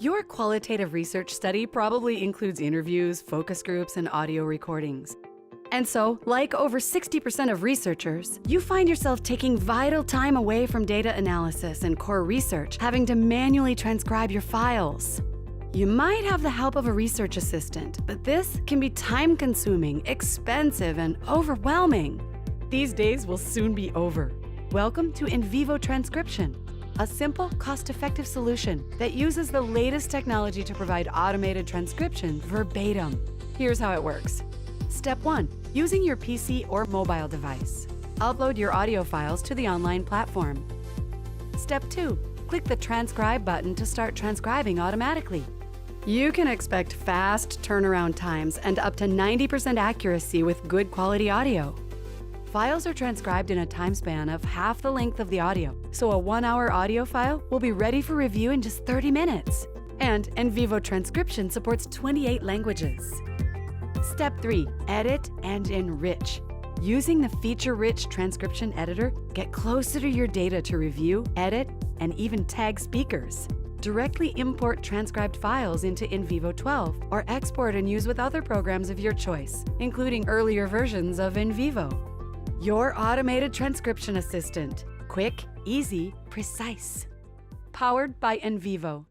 Your qualitative research study probably includes interviews, focus groups, and audio recordings. And so, like over 60% of researchers, you find yourself taking vital time away from data analysis and core research, having to manually transcribe your files. You might have the help of a research assistant, but this can be time-consuming, expensive, and overwhelming. These days will soon be over. Welcome to NVivo Transcription, a simple, cost-effective solution that uses the latest technology to provide automated transcription verbatim. Here's how it works. Step 1. Using your PC or mobile device. Upload your audio files to the online platform. Step 2. Click the Transcribe button to start transcribing automatically. You can expect fast turnaround times and up to 90% accuracy with good quality audio. Files are transcribed in a time span of half the length of the audio, so a 1-hour audio file will be ready for review in just 30 minutes. And NVivo Transcription supports 28 languages. Step 3. Edit and enrich. Using the feature-rich transcription editor, get closer to your data to review, edit, and even tag speakers. Directly import transcribed files into NVivo 12 or export and use with other programs of your choice, including earlier versions of NVivo. Your automated transcription assistant. Quick, easy, precise. Powered by NVivo.